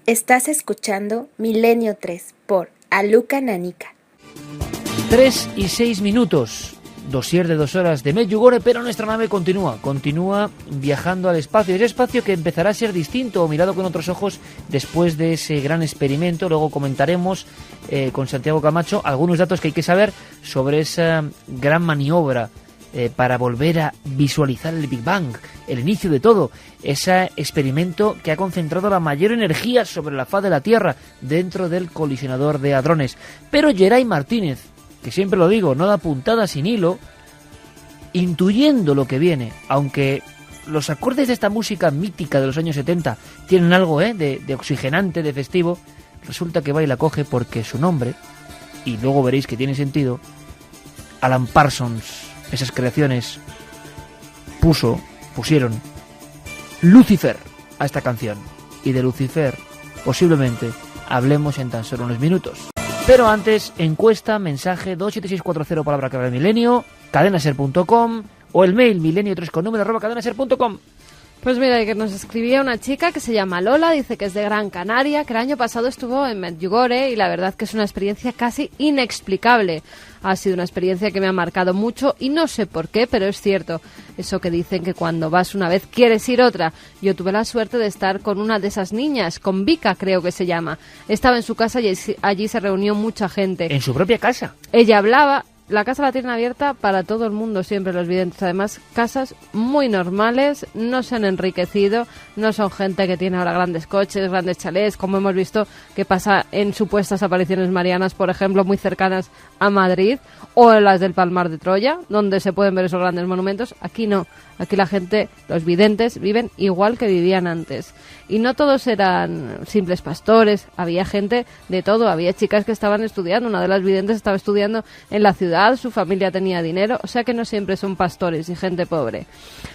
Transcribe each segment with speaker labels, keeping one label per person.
Speaker 1: Estás escuchando Milenio 3 por Aluka Nanika.
Speaker 2: 3 y 6 minutos. Dossier de 2 horas de Medjugorje, pero nuestra nave continúa viajando al espacio. Ese espacio que empezará a ser distinto o mirado con otros ojos después de ese gran experimento. Luego comentaremos con Santiago Camacho algunos datos que hay que saber sobre esa gran maniobra para volver a visualizar el Big Bang, el inicio de todo, ese experimento que ha concentrado la mayor energía sobre la faz de la Tierra dentro del colisionador de hadrones. Pero Geray Martínez, que siempre lo digo, no da puntada sin hilo, intuyendo lo que viene, aunque los acordes de esta música mítica de los años 70 tienen algo de oxigenante, de festivo, resulta que va y la coge porque su nombre, y luego veréis que tiene sentido, Alan Parsons, esas creaciones, pusieron Lucifer a esta canción, y de Lucifer posiblemente hablemos en tan solo unos minutos. Pero antes, encuesta, mensaje 27640 palabra clave milenio, cadenaser.com o el mail milenio3con@cadenaser.com.
Speaker 3: Pues mira, que nos escribía una chica que se llama Lola, dice que es de Gran Canaria, que el año pasado estuvo en Medjugorje y la verdad que es una experiencia casi inexplicable. Ha sido una experiencia que me ha marcado mucho y no sé por qué, pero es cierto. Eso que dicen que cuando vas una vez quieres ir otra. Yo tuve la suerte de estar con una de esas niñas, con Vika creo que se llama. Estaba en su casa y allí se reunió mucha gente.
Speaker 2: ¿En su propia casa?
Speaker 3: Ella hablaba. La casa la tienen abierta para todo el mundo, siempre los videntes. Además, casas muy normales, no se han enriquecido, no son gente que tiene ahora grandes coches, grandes chalés, como hemos visto que pasa en supuestas apariciones marianas, por ejemplo, muy cercanas a Madrid, o en las del Palmar de Troya, donde se pueden ver esos grandes monumentos. Aquí no, aquí la gente, los videntes, viven igual que vivían antes. Y no todos eran simples pastores, había gente de todo, había chicas que estaban estudiando, una de las videntes estaba estudiando en la ciudad, su familia tenía dinero, o sea que no siempre son pastores y gente pobre.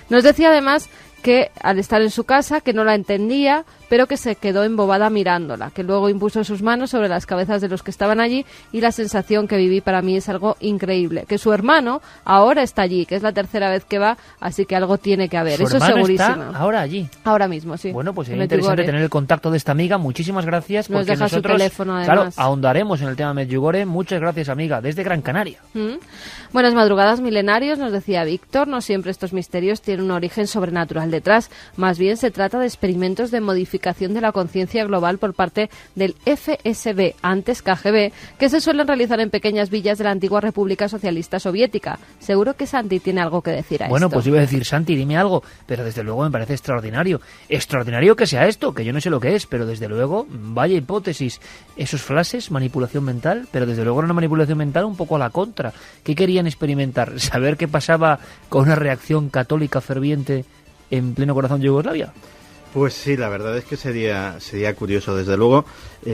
Speaker 3: Nos decía además que al estar en su casa, que no la entendía, pero que se quedó embobada mirándola, que luego impuso sus manos sobre las cabezas de los que estaban allí y la sensación que viví para mí es algo increíble, que su hermano ahora está allí, que es la tercera vez que va, así que algo tiene que haber, eso es segurísimo.
Speaker 2: ¿Está ahora allí?
Speaker 3: Ahora mismo, sí.
Speaker 2: Bueno, pues sería interesante tener el contacto de esta amiga, muchísimas gracias.
Speaker 3: Nos deja
Speaker 2: nosotros,
Speaker 3: su teléfono además.
Speaker 2: Claro, ahondaremos en el tema Medjugorje, muchas gracias amiga, desde Gran Canaria.
Speaker 3: Buenas madrugadas milenarios, nos decía Víctor, no siempre estos misterios tienen un origen sobrenatural detrás, más bien se trata de experimentos de modificación de la conciencia global por parte del FSB, antes KGB, que se suelen realizar en pequeñas villas de la antigua República Socialista Soviética. Seguro que Santi tiene algo que decir a esto.
Speaker 2: Bueno, pues iba a decir, Santi, dime algo, pero desde luego me parece extraordinario. Extraordinario que sea esto, que yo no sé lo que es, pero desde luego, vaya hipótesis. Esos flashes, manipulación mental, pero desde luego era una manipulación mental un poco a la contra. ¿Qué querían experimentar? ¿Saber qué pasaba con una reacción católica ferviente en pleno corazón de Yugoslavia?
Speaker 4: Pues sí, la verdad es que sería curioso. Desde luego,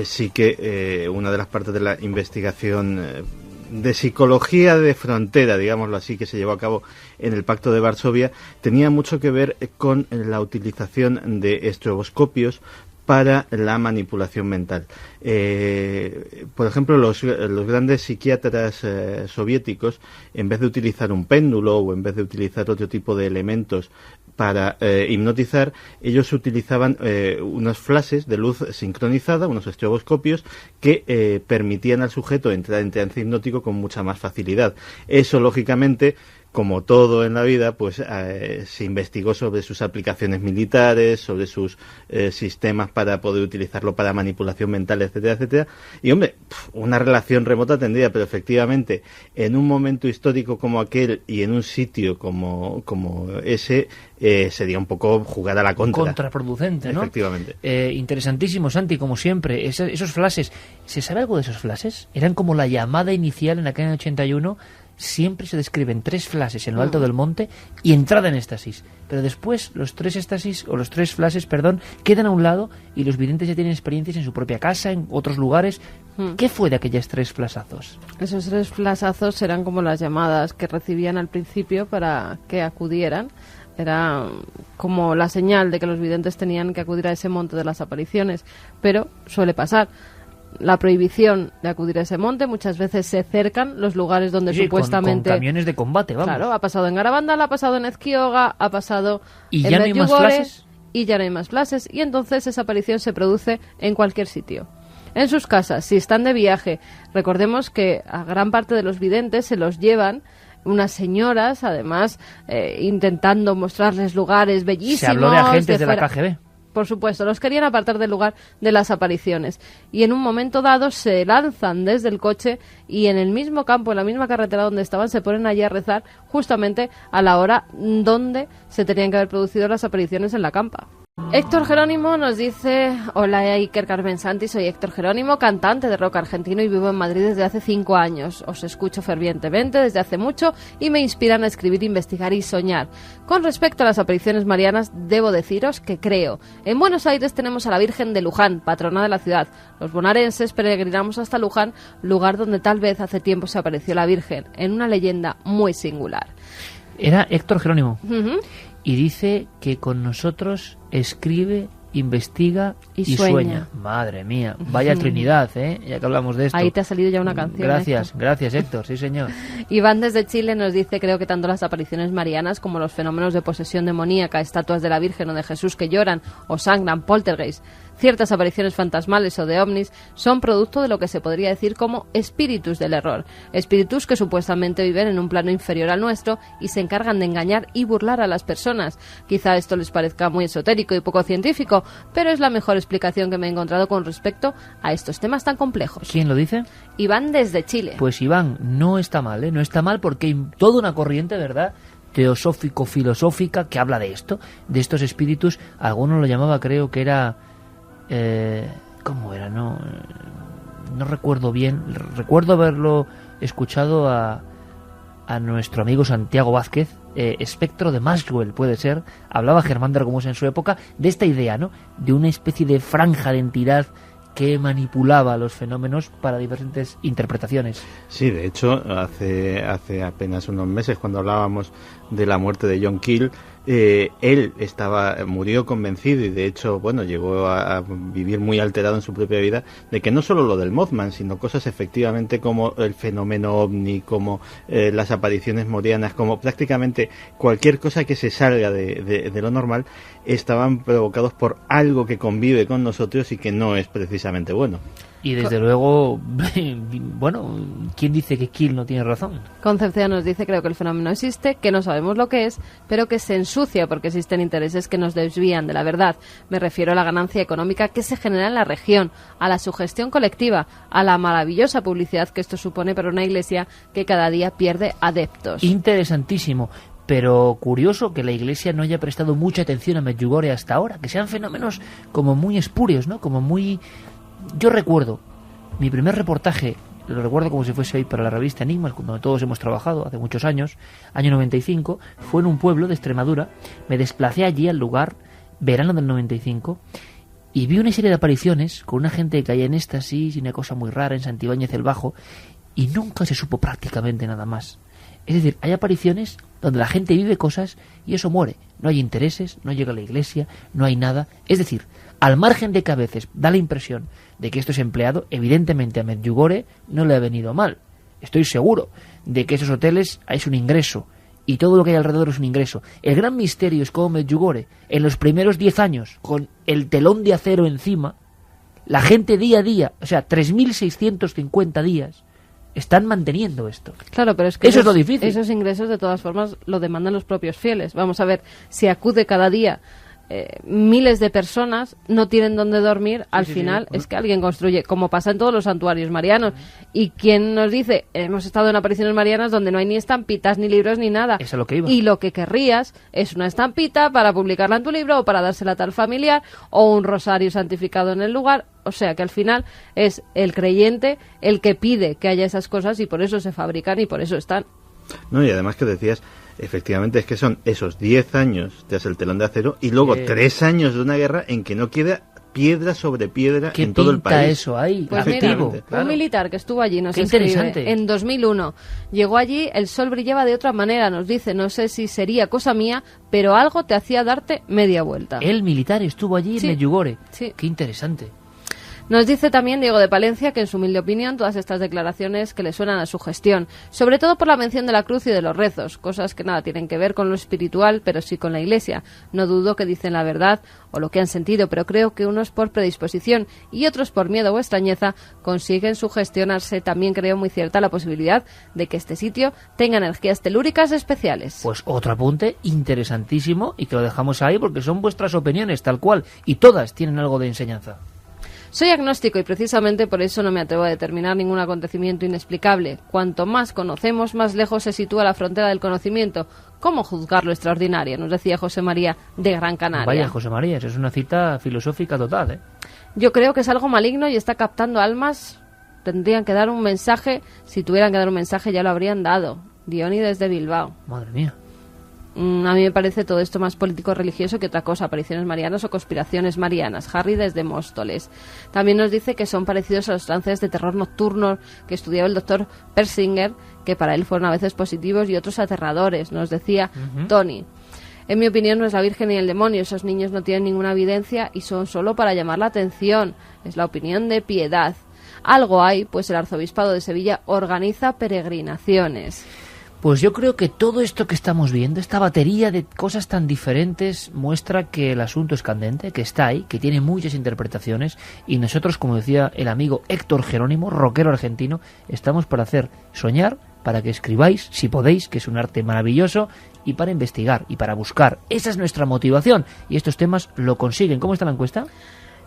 Speaker 4: sí que una de las partes de la investigación de psicología de frontera, digámoslo así, que se llevó a cabo en el Pacto de Varsovia, tenía mucho que ver con la utilización de estroboscopios para la manipulación mental. Por ejemplo, los grandes psiquiatras soviéticos, en vez de utilizar un péndulo o en vez de utilizar otro tipo de elementos para hipnotizar, ellos utilizaban unos flashes de luz sincronizada, unos estroboscopios que permitían al sujeto entrar en trance hipnótico con mucha más facilidad. Eso, lógicamente, como todo en la vida, pues se investigó sobre sus aplicaciones militares, sobre sus sistemas para poder utilizarlo para manipulación mental, etcétera, etcétera. Y, hombre, una relación remota tendría, pero efectivamente, en un momento histórico como aquel y en un sitio como ese, sería un poco jugar a la contra.
Speaker 2: Contraproducente, ¿no?
Speaker 4: Efectivamente.
Speaker 2: Interesantísimo, Santi, como siempre. Esos flashes, ¿se sabe algo de esos flashes? Eran como la llamada inicial en aquel año 81. Siempre se describen 3 flashes en lo alto del monte y entrada en éxtasis. Pero después los 3 flashes, quedan a un lado y los videntes ya tienen experiencias en su propia casa, en otros lugares. ¿Qué fue de aquellos 3 flashazos?
Speaker 3: Esos 3 flashazos eran como las llamadas que recibían al principio para que acudieran. Era como la señal de que los videntes tenían que acudir a ese monte de las apariciones. Pero suele pasar. La prohibición de acudir a ese monte, muchas veces se cercan los lugares donde supuestamente...
Speaker 2: Con camiones de combate, vamos.
Speaker 3: Claro, ha pasado en Garabandal, ha pasado en Ezquioga, ha pasado
Speaker 2: ¿Y
Speaker 3: en
Speaker 2: ya no hay más
Speaker 3: Medjugorje,
Speaker 2: flashes?
Speaker 3: y ya no hay más flashes, y entonces esa aparición se produce en cualquier sitio. En sus casas, si están de viaje, recordemos que a gran parte de los videntes se los llevan unas señoras, además, intentando mostrarles lugares bellísimos.
Speaker 2: Se habló de agentes de la
Speaker 3: fuera.
Speaker 2: KGB.
Speaker 3: Por supuesto, los querían apartar del lugar de las apariciones. Y en un momento dado se lanzan desde el coche y en el mismo campo, en la misma carretera donde estaban, se ponen allí a rezar justamente a la hora donde se tenían que haber producido las apariciones en la campa. Héctor Jerónimo nos dice: hola Iker Carmen Santi, soy Héctor Jerónimo, cantante de rock argentino y vivo en Madrid desde hace 5 años. Os escucho fervientemente desde hace mucho y me inspiran a escribir, investigar y soñar. Con respecto a las apariciones marianas, debo deciros que creo. En Buenos Aires tenemos a la Virgen de Luján, patrona de la ciudad. Los bonaerenses peregrinamos hasta Luján, lugar donde tal vez hace tiempo se apareció la Virgen, en una leyenda muy singular.
Speaker 2: Era Héctor Jerónimo.
Speaker 3: Uh-huh.
Speaker 2: Y dice que con nosotros escribe, investiga
Speaker 3: Y
Speaker 2: y sueña.
Speaker 3: sueña.
Speaker 2: Madre mía, vaya Trinidad, ya que hablamos de esto.
Speaker 3: Ahí te ha salido ya una canción.
Speaker 2: Gracias,
Speaker 3: Héctor.
Speaker 2: gracias Héctor, sí señor.
Speaker 3: Iván desde Chile nos dice: creo que tanto las apariciones marianas como los fenómenos de posesión demoníaca, estatuas de la Virgen o de Jesús que lloran o sangran, poltergeist, ciertas apariciones fantasmales o de ovnis son producto de lo que se podría decir como espíritus del error. Espíritus que supuestamente viven en un plano inferior al nuestro y se encargan de engañar y burlar a las personas. Quizá esto les parezca muy esotérico y poco científico, pero es la mejor explicación que me he encontrado con respecto a estos temas tan complejos.
Speaker 2: ¿Quién lo dice?
Speaker 3: Iván desde Chile.
Speaker 2: Pues Iván, no está mal, no está mal porque hay toda una corriente, ¿verdad?, teosófico-filosófica que habla de esto, de estos espíritus. Alguno lo llamaba, creo que era... ¿cómo era? No recuerdo bien. Recuerdo haberlo escuchado a nuestro amigo Santiago Vázquez, espectro de Maxwell, puede ser. Hablaba Germán de Argumos en su época de esta idea, ¿no?, de una especie de franja de entidad que manipulaba los fenómenos para diferentes interpretaciones.
Speaker 4: Sí, de hecho, hace apenas unos meses, cuando hablábamos de la muerte de John Keel, él murió convencido y de hecho, bueno, llegó a vivir muy alterado en su propia vida de que no solo lo del Mothman, sino cosas efectivamente como el fenómeno ovni, como las apariciones marianas, como prácticamente cualquier cosa que se salga de lo normal, estaban provocados por algo que convive con nosotros y que no es precisamente bueno.
Speaker 2: Y desde luego, bueno, ¿quién dice que Keel no tiene razón?
Speaker 3: Concepción nos dice: creo que el fenómeno existe, que no sabemos lo que es, pero que se ensucia porque existen intereses que nos desvían de la verdad. Me refiero a la ganancia económica que se genera en la región, a la sugestión colectiva, a la maravillosa publicidad que esto supone para una iglesia que cada día pierde adeptos.
Speaker 2: Interesantísimo. Pero curioso que la Iglesia no haya prestado mucha atención a Medjugorje hasta ahora, que sean fenómenos como muy espurios, ¿no? Como muy... Yo recuerdo mi primer reportaje, lo recuerdo como si fuese hoy, para la revista Enigmas, donde todos hemos trabajado hace muchos años, año 95, fue en un pueblo de Extremadura. Me desplacé allí al lugar, verano del 95, y vi una serie de apariciones con una gente que caía en éxtasis y una cosa muy rara en Santibáñez el Bajo, y nunca se supo prácticamente nada más. Es decir, hay apariciones donde la gente vive cosas y eso muere. No hay intereses, no llega a la iglesia, no hay nada. Es decir, al margen de que a veces da la impresión de que esto es empleado, evidentemente a Medjugorje no le ha venido mal. Estoy seguro de que esos hoteles es un ingreso y todo lo que hay alrededor es un ingreso. El gran misterio es cómo Medjugorje, en los primeros 10 años, con el telón de acero encima, la gente día a día, o sea, 3.650 días, están manteniendo esto.
Speaker 3: Claro, pero es que
Speaker 2: eso es lo difícil.
Speaker 3: Esos ingresos, de todas formas, lo demandan los propios fieles. Vamos a ver, si acude cada día miles de personas, no tienen dónde dormir, al final es que alguien construye, como pasa en todos los santuarios marianos. ¿Y quién nos dice? Hemos estado en apariciones marianas donde no hay ni estampitas, ni libros, ni nada.
Speaker 2: Eso es lo que iba.
Speaker 3: Y lo que querrías es una estampita para publicarla en tu libro o para dársela a tal familiar, o un rosario santificado en el lugar. O sea que al final es el creyente el que pide que haya esas cosas y por eso se fabrican y por eso están.
Speaker 4: No, y además que decías, efectivamente es que son esos 10 años tras el telón de acero y luego 3 años de una guerra en que no queda piedra sobre piedra en todo el país.
Speaker 2: ¿Qué pinta eso ahí?
Speaker 3: Pues mira,
Speaker 2: claro.
Speaker 3: un militar que estuvo allí, nos
Speaker 2: Qué
Speaker 3: escribe,
Speaker 2: interesante.
Speaker 3: en 2001. Llegó allí, el sol brillaba de otra manera, nos dice, no sé si sería cosa mía, pero algo te hacía darte media vuelta.
Speaker 2: El militar estuvo allí
Speaker 3: Sí.
Speaker 2: en Medjugorje.
Speaker 3: Sí.
Speaker 2: Qué interesante.
Speaker 3: Nos dice también Diego de Palencia que en su humilde opinión todas estas declaraciones que le suenan a su gestión, sobre todo por la mención de la cruz y de los rezos, cosas que nada tienen que ver con lo espiritual, pero sí con la Iglesia. No dudo que dicen la verdad o lo que han sentido, pero creo que unos por predisposición y otros por miedo o extrañeza consiguen sugestionarse. También creo muy cierta la posibilidad de que este sitio tenga energías telúricas especiales.
Speaker 2: Pues otro apunte interesantísimo y que lo dejamos ahí porque son vuestras opiniones tal cual y todas tienen algo de enseñanza.
Speaker 3: Soy agnóstico y precisamente por eso no me atrevo a determinar ningún acontecimiento inexplicable. Cuanto más conocemos, más lejos se sitúa la frontera del conocimiento. ¿Cómo juzgar lo extraordinario?, nos decía José María de Gran Canaria.
Speaker 2: Vaya, José María, eso es una cita filosófica total, ¿eh?
Speaker 3: Yo creo que es algo maligno y está captando almas. Tendrían que dar un mensaje. Si tuvieran que dar un mensaje ya lo habrían dado. Diónides de Bilbao.
Speaker 2: Madre mía.
Speaker 3: A mí me parece todo esto más político-religioso que otra cosa, apariciones marianas o conspiraciones marianas. Harry desde Móstoles. También nos dice que son parecidos a los trances de terror nocturno que estudiaba el doctor Persinger, que para él fueron a veces positivos y otros aterradores, nos decía Tony. En mi opinión no es la Virgen ni el demonio, esos niños no tienen ninguna evidencia y son solo para llamar la atención. Es la opinión de Piedad. Algo hay, pues el Arzobispado de Sevilla organiza peregrinaciones.
Speaker 2: Pues yo creo que todo esto que estamos viendo, esta batería de cosas tan diferentes, muestra que el asunto es candente, que está ahí, que tiene muchas interpretaciones y nosotros, como decía el amigo Héctor Jerónimo, rockero argentino, estamos para hacer soñar, para que escribáis, si podéis, que es un arte maravilloso, y para investigar y para buscar. Esa es nuestra motivación y estos temas lo consiguen. ¿Cómo está la encuesta?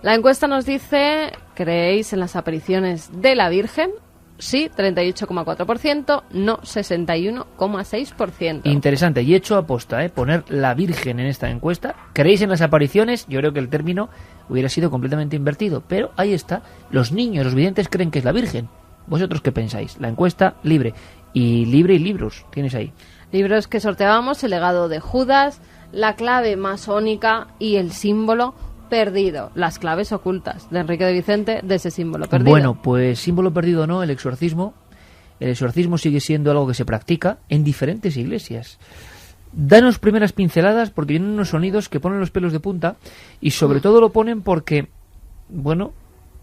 Speaker 3: La encuesta nos dice, ¿creéis en las apariciones de la Virgen? Sí, 38,4%, no 61,6%.
Speaker 2: Interesante, y hecho aposta, poner la Virgen en esta encuesta. ¿Creéis en las apariciones? Yo creo que el término hubiera sido completamente invertido, pero ahí está. Los niños, los videntes creen que es la Virgen. ¿Vosotros qué pensáis? La encuesta libre. Y libros, tienes ahí.
Speaker 3: Libros que sorteábamos, el legado de Judas, la clave masónica y el símbolo perdido, las claves ocultas de Enrique de Vicente de ese símbolo perdido.
Speaker 2: Bueno, pues símbolo perdido no, el exorcismo sigue siendo algo que se practica en diferentes iglesias. Danos primeras pinceladas porque tienen unos sonidos que ponen los pelos de punta y sobre todo lo ponen porque, bueno,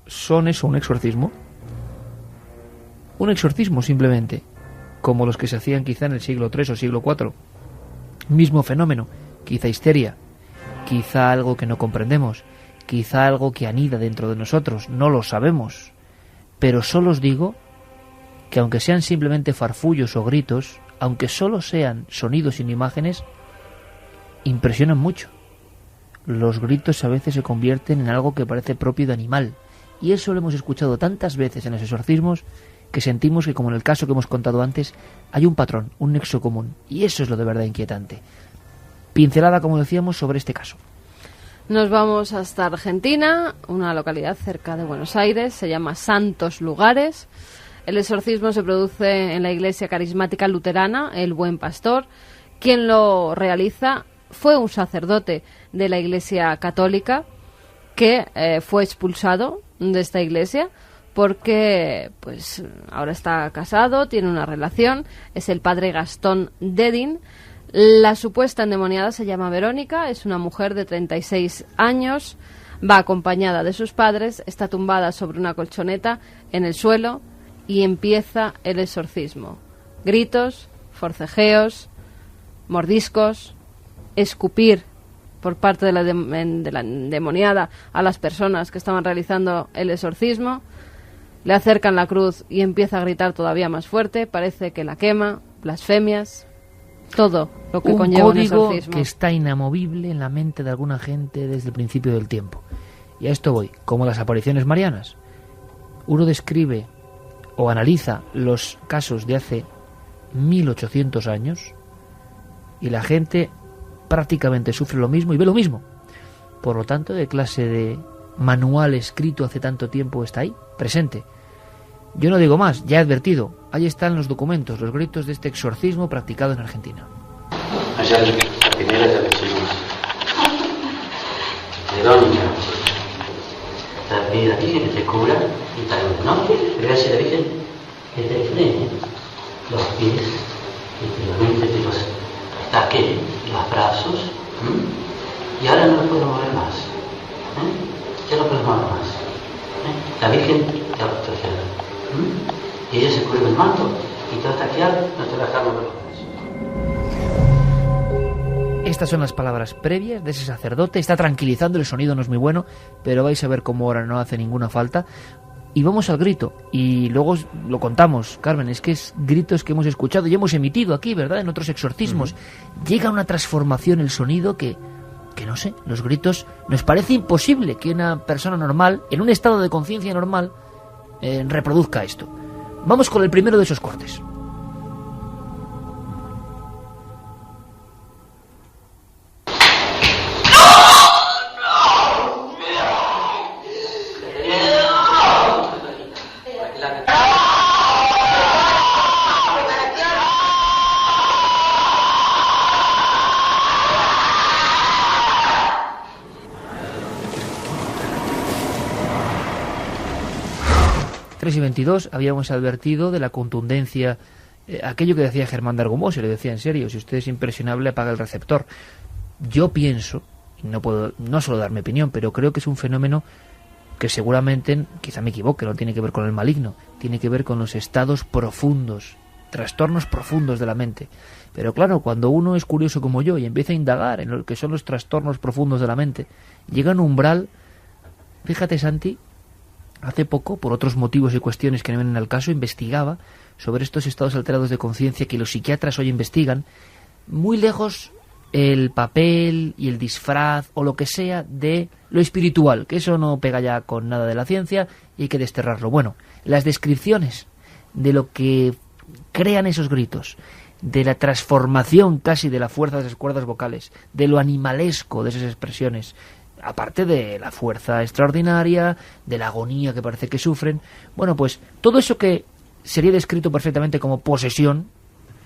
Speaker 2: son eso, un exorcismo. Un exorcismo simplemente, como los que se hacían quizá en el siglo III o siglo IV. Mismo fenómeno, quizá histeria, quizá algo que no comprendemos, quizá algo que anida dentro de nosotros, no lo sabemos. Pero solo os digo que aunque sean simplemente farfullos o gritos, aunque solo sean sonidos sin imágenes, impresionan mucho. Los gritos a veces se convierten en algo que parece propio de animal. Y eso lo hemos escuchado tantas veces en los exorcismos que sentimos que, como en el caso que hemos contado antes, hay un patrón, un nexo común. Y eso es lo de verdad inquietante. Pincelada, como decíamos, sobre este caso.
Speaker 3: Nos vamos hasta Argentina, una localidad cerca de Buenos Aires, se llama Santos Lugares. El exorcismo se produce en la iglesia carismática luterana, el Buen Pastor. Quien lo realiza fue un sacerdote de la iglesia católica que fue expulsado de esta iglesia porque pues ahora está casado, tiene una relación, es el padre Gastón Dedin. La supuesta endemoniada se llama Verónica, es una mujer de 36 años, va acompañada de sus padres, está tumbada sobre una colchoneta en el suelo y empieza el exorcismo. Gritos, forcejeos, mordiscos, escupir por parte de la endemoniada a las personas que estaban realizando el exorcismo. Le acercan la cruz y empieza a gritar todavía más fuerte, parece que la quema, blasfemias. Todo lo que conlleva un exorcismo.
Speaker 2: Un código que está inamovible en la mente de alguna gente desde el principio del tiempo. Y a esto voy, como las apariciones marianas. Uno describe o analiza los casos de hace 1800 años y la gente prácticamente sufre lo mismo y ve lo mismo. Por lo tanto, ¿qué clase de manual escrito hace tanto tiempo está ahí, presente? Yo no digo más, ya he advertido. Ahí están los documentos, los gritos de este exorcismo practicado en Argentina.
Speaker 5: Allá la primera ya la hicimos. Verónica, la Virgen que te cura y tal, ¿no? Gracias a la Virgen que te frene los pies y te los taque los brazos. Y ahora no lo puedo mover más. Ya no puedo mover más. la Virgen te va a proteger. Y ella se cubre con el manto y te va a taquear, no te va a dejar mover los brazos.
Speaker 2: Estas son las palabras previas de ese sacerdote. Está tranquilizando, el sonido no es muy bueno, pero vais a ver cómo ahora no hace ninguna falta. Y vamos al grito, y luego lo contamos, Carmen, es que es gritos que hemos escuchado y hemos emitido aquí, ¿verdad?, en otros exorcismos. Llega una transformación el sonido que no sé, los gritos, nos parece imposible que una persona normal, en un estado de conciencia normal, reproduzca esto. Vamos con el primero de esos cortes. Y 22 habíamos advertido de la contundencia, aquello que decía Germán de Argumós, y le decía en serio, si usted es impresionable apaga el receptor. Yo pienso, y no puedo no solo dar mi opinión, pero creo que es un fenómeno que seguramente, quizá me equivoque, no tiene que ver con el maligno, tiene que ver con los estados profundos, trastornos profundos de la mente. Pero claro, cuando uno es curioso como yo y empieza a indagar en lo que son los trastornos profundos de la mente, llega a un umbral. Fíjate, Santi, hace poco, por otros motivos y cuestiones que no vienen al caso, investigaba sobre estos estados alterados de conciencia que los psiquiatras hoy investigan, muy lejos el papel y el disfraz o lo que sea de lo espiritual, que eso no pega ya con nada de la ciencia y hay que desterrarlo. Bueno, las descripciones de lo que crean esos gritos, de la transformación casi de la fuerza de esas cuerdas vocales, de lo animalesco de esas expresiones, aparte de la fuerza extraordinaria, de la agonía que parece que sufren, bueno, pues todo eso que sería descrito perfectamente como posesión,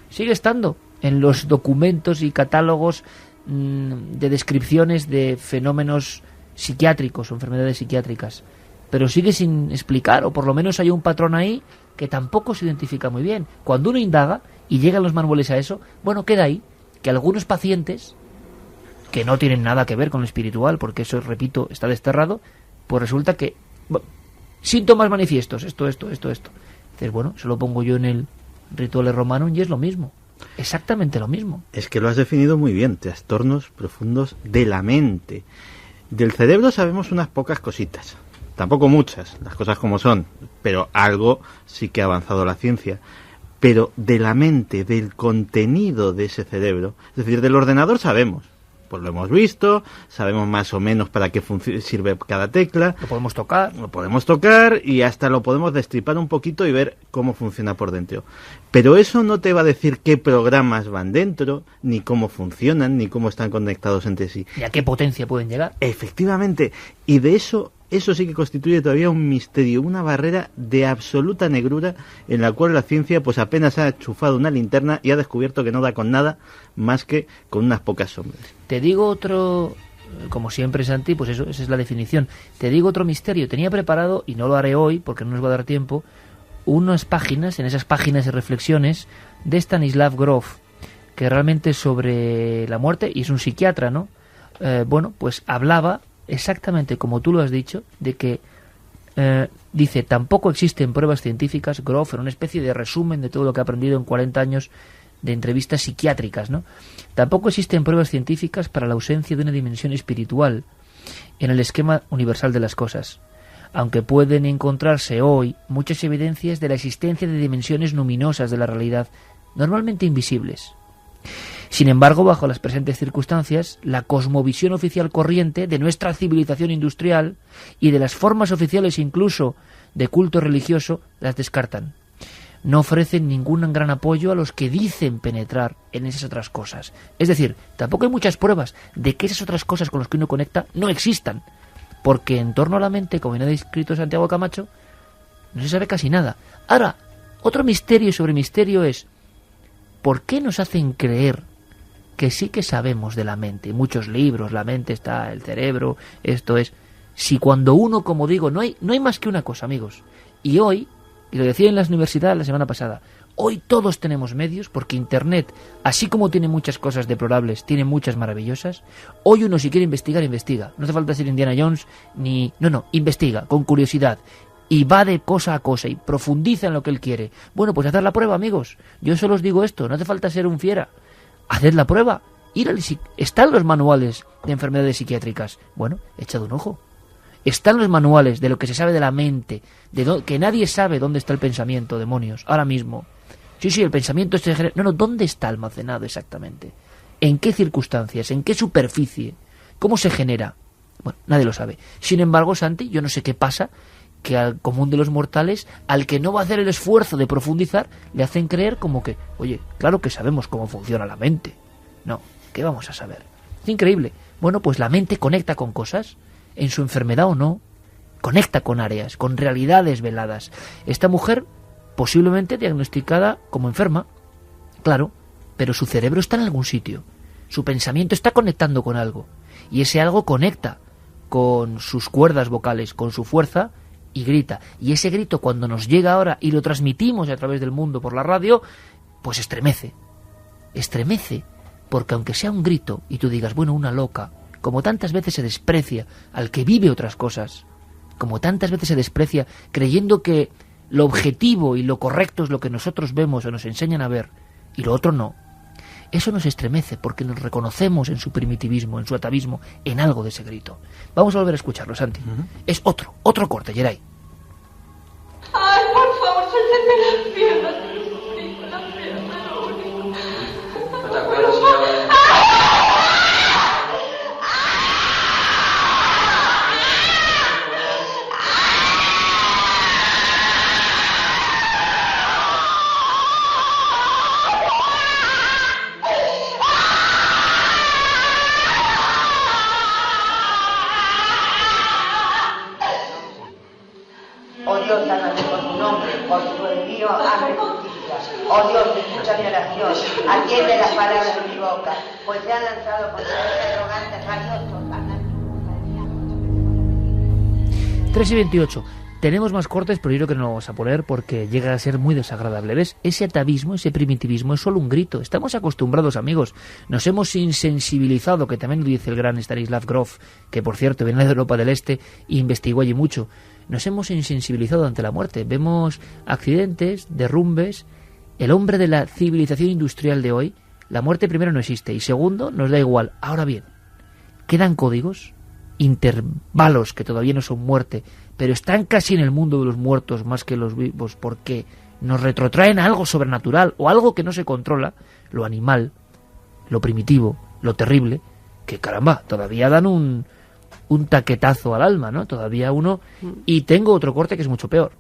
Speaker 2: sigue estando en los documentos y catálogos de descripciones de fenómenos psiquiátricos o enfermedades psiquiátricas, pero sigue sin explicar, o por lo menos hay un patrón ahí que tampoco se identifica muy bien. Cuando uno indaga y llegan los manuales a eso, bueno, queda ahí que algunos pacientes que no tienen nada que ver con lo espiritual, porque eso, repito, está desterrado, pues resulta que síntomas manifiestos, esto. Dices, bueno, se lo pongo yo en el Rituale Romanum y es lo mismo, exactamente lo mismo.
Speaker 4: Es que lo has definido muy bien, trastornos profundos de la mente. Del cerebro sabemos unas pocas cositas, tampoco muchas, las cosas como son, pero algo sí que ha avanzado la ciencia. Pero de la mente, del contenido de ese cerebro, es decir, del ordenador sabemos. Pues lo hemos visto, sabemos más o menos para qué sirve cada tecla.
Speaker 2: Lo podemos tocar
Speaker 4: y hasta lo podemos destripar un poquito y ver cómo funciona por dentro. Pero eso no te va a decir qué programas van dentro, ni cómo funcionan, ni cómo están conectados entre sí.
Speaker 2: ¿Y a qué potencia pueden llegar?
Speaker 4: Efectivamente, y de eso sí que constituye todavía un misterio, una barrera de absoluta negrura en la cual la ciencia pues apenas ha chufado una linterna y ha descubierto que no da con nada más que con unas pocas sombras.
Speaker 2: Te digo otro, como siempre, Santi, pues eso, esa es la definición. Te digo otro misterio. Tenía preparado, y no lo haré hoy porque no nos va a dar tiempo, unas páginas, en esas páginas de reflexiones de Stanislav Grof, que realmente sobre la muerte, y es un psiquiatra, ¿no? Bueno, pues hablaba exactamente como tú lo has dicho, de que dice, tampoco existen pruebas científicas, Grof, en una especie de resumen de todo lo que ha aprendido en 40 años de entrevistas psiquiátricas, ¿no? Tampoco existen pruebas científicas para la ausencia de una dimensión espiritual en el esquema universal de las cosas, aunque pueden encontrarse hoy muchas evidencias de la existencia de dimensiones luminosas de la realidad, normalmente invisibles. Sin embargo, bajo las presentes circunstancias, la cosmovisión oficial corriente de nuestra civilización industrial y de las formas oficiales incluso de culto religioso las descartan. No ofrecen ningún gran apoyo a los que dicen penetrar en esas otras cosas. Es decir, tampoco hay muchas pruebas de que esas otras cosas con las que uno conecta no existan, porque en torno a la mente, como bien ha descrito Santiago Camacho, no se sabe casi nada. Ahora, otro misterio sobre misterio es, ¿por qué nos hacen creer que sí que sabemos de la mente? Muchos libros, la mente está, el cerebro, esto es. Si cuando uno, como digo, no hay más que una cosa, amigos. Y hoy, y lo decía en la universidad la semana pasada, hoy todos tenemos medios, porque Internet, así como tiene muchas cosas deplorables, tiene muchas maravillosas. Hoy uno, si quiere investigar, investiga. No hace falta ser Indiana Jones, ni... No, investiga, con curiosidad. y va de cosa a cosa y profundiza en lo que él quiere. Bueno, pues haced la prueba, amigos. Yo solo os digo esto, no hace falta ser un fiera. Haced la prueba. Están los manuales de enfermedades psiquiátricas. Bueno, echad un ojo. Están los manuales de lo que se sabe de la mente, que nadie sabe dónde está el pensamiento, demonios, ahora mismo. Sí, el pensamiento se genera... No, ¿dónde está almacenado exactamente? ¿En qué circunstancias? ¿En qué superficie? ¿Cómo se genera? Bueno, nadie lo sabe. Sin embargo, Santi, yo no sé qué pasa, que al común de los mortales, al que no va a hacer el esfuerzo de profundizar, le hacen creer como que, oye, claro que sabemos cómo funciona la mente. No, ¿qué vamos a saber? Es increíble. Bueno, pues la mente conecta con cosas, en su enfermedad o no, conecta con áreas, con realidades veladas. Esta mujer, posiblemente diagnosticada como enferma, claro, pero su cerebro está en algún sitio. Su pensamiento está conectando con algo. Y ese algo conecta con sus cuerdas vocales, con su fuerza, y grita. Y ese grito, cuando nos llega ahora y lo transmitimos a través del mundo por la radio, pues estremece. Estremece. Porque aunque sea un grito, y tú digas, bueno, una loca, como tantas veces se desprecia al que vive otras cosas, como tantas veces se desprecia creyendo que lo objetivo y lo correcto es lo que nosotros vemos o nos enseñan a ver, y lo otro no. Eso nos estremece porque nos reconocemos en su primitivismo, en su atavismo, en algo de ese grito. Vamos a volver a escucharlo, Santi. Es otro corte, Geray.
Speaker 6: Ay, por favor, suéltenme las piernas, las piernas, lo único.
Speaker 5: ¿No te acuerdas, señora?
Speaker 7: Oh Dios, llámame por tu nombre, por tu envío, hazme justicia. Oh Dios, escucha mi oración, atiende las palabras de mi boca, pues se han lanzado contra él arrogantes, rabiosos, fanáticos.
Speaker 2: 3:28. Tenemos más cortes, pero yo creo que no lo vamos a poner porque llega a ser muy desagradable. ¿Ves? Ese atavismo, ese primitivismo es solo un grito. Estamos acostumbrados, amigos. Nos hemos insensibilizado, que también lo dice el gran Stanislav Grof, que por cierto viene de Europa del Este e investigó allí mucho. Nos hemos insensibilizado ante la muerte. Vemos accidentes, derrumbes. El hombre de la civilización industrial de hoy, la muerte primero no existe y segundo nos da igual. Ahora bien, quedan códigos, intervalos que todavía no son muerte, pero están casi en el mundo de los muertos más que los vivos, porque nos retrotraen a algo sobrenatural o algo que no se controla, lo animal, lo primitivo, lo terrible, que caramba, todavía dan un taquetazo al alma, ¿no? Todavía uno... Y tengo otro corte que es mucho peor.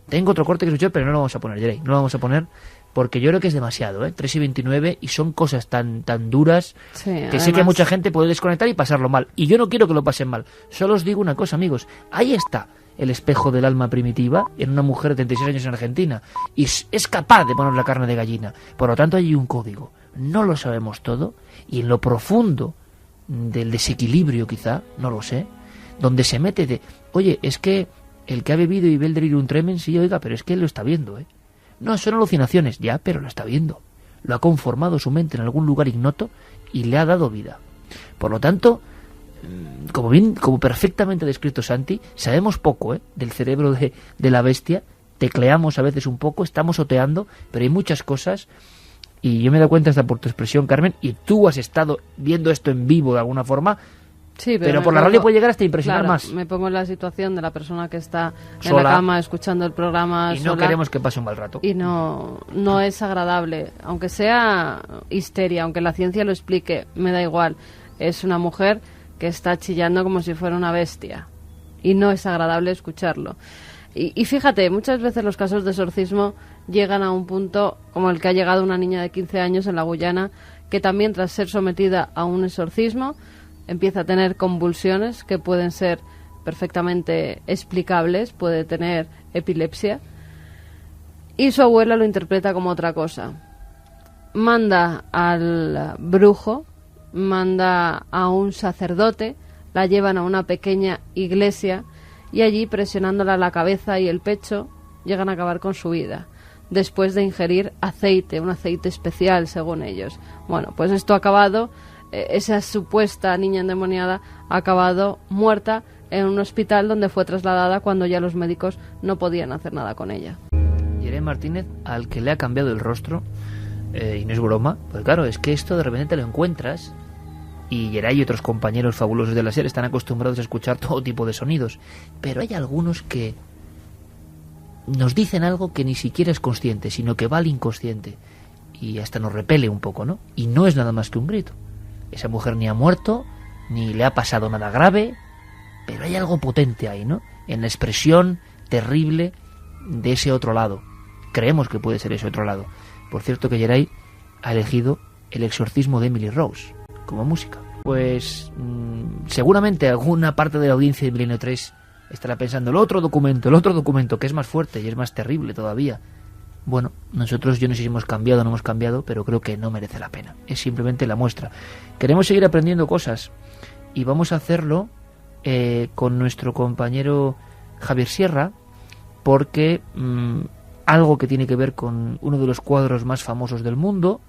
Speaker 2: Pero no lo vamos a poner, Jerey. No lo vamos a poner porque yo creo que es demasiado, 3:29 y son cosas tan duras
Speaker 3: Sí,
Speaker 2: que
Speaker 3: además...
Speaker 2: sé que mucha gente puede desconectar y pasarlo mal. Y yo no quiero que lo pasen mal. Solo os digo una cosa, amigos. Ahí está el espejo del alma primitiva en una mujer de 36 años en Argentina. Y es capaz de poner la carne de gallina. Por lo tanto, hay un código. No lo sabemos todo. Y en lo profundo del desequilibrio, quizá, no lo sé, donde se mete de... Oye, es que el que ha bebido y ve el delirium tremens, sí, oiga, pero es que él lo está viendo, No, son alucinaciones, ya, pero lo está viendo. Lo ha conformado su mente en algún lugar ignoto y le ha dado vida. Por lo tanto, como perfectamente ha descrito Santi, sabemos poco, del cerebro de la bestia, tecleamos a veces un poco, estamos oteando, pero hay muchas cosas, y yo me he dado cuenta hasta por tu expresión, Carmen, y tú has estado viendo esto en vivo de alguna forma. Sí, pero por la radio puede llegar hasta impresionar más.
Speaker 3: Me pongo en la situación de la persona que está
Speaker 2: sola,
Speaker 3: en la cama escuchando el programa
Speaker 2: y no
Speaker 3: sola,
Speaker 2: queremos que pase un mal rato.
Speaker 3: Y no es agradable, aunque sea histeria, aunque la ciencia lo explique, me da igual. Es una mujer que está chillando como si fuera una bestia y no es agradable escucharlo. Y fíjate, muchas veces los casos de exorcismo llegan a un punto como el que ha llegado una niña de 15 años en la Guyana, que también tras ser sometida a un exorcismo empieza a tener convulsiones que pueden ser perfectamente explicables, puede tener epilepsia, y su abuela lo interpreta como otra cosa. Manda al brujo, manda a un sacerdote, la llevan a una pequeña iglesia y allí, presionándola la cabeza y el pecho, llegan a acabar con su vida, después de ingerir aceite, un aceite especial según ellos. Bueno, pues esto ha acabado esa supuesta niña endemoniada ha acabado muerta en un hospital donde fue trasladada cuando ya los médicos no podían hacer nada con ella.
Speaker 2: Yeray Martínez, al que le ha cambiado el rostro, y no es broma, pues claro, es que esto de repente te lo encuentras y Yeray y otros compañeros fabulosos de la serie están acostumbrados a escuchar todo tipo de sonidos, pero hay algunos que nos dicen algo que ni siquiera es consciente, sino que va al inconsciente y hasta nos repele un poco, ¿no? Y no es nada más que un grito. Esa mujer ni ha muerto, ni le ha pasado nada grave, pero hay algo potente ahí, ¿no? En la expresión terrible de ese otro lado. Creemos que puede ser ese otro lado. Por cierto que Yeray ha elegido El exorcismo de Emily Rose como música. Pues seguramente alguna parte de la audiencia de Milenio 3 estará pensando el otro documento, que es más fuerte y es más terrible todavía. Bueno, nosotros, yo no sé si hemos cambiado o no hemos cambiado, pero creo que no merece la pena. Es simplemente la muestra. Queremos seguir aprendiendo cosas y vamos a hacerlo con nuestro compañero Javier Sierra, porque algo que tiene que ver con uno de los cuadros más famosos del mundo,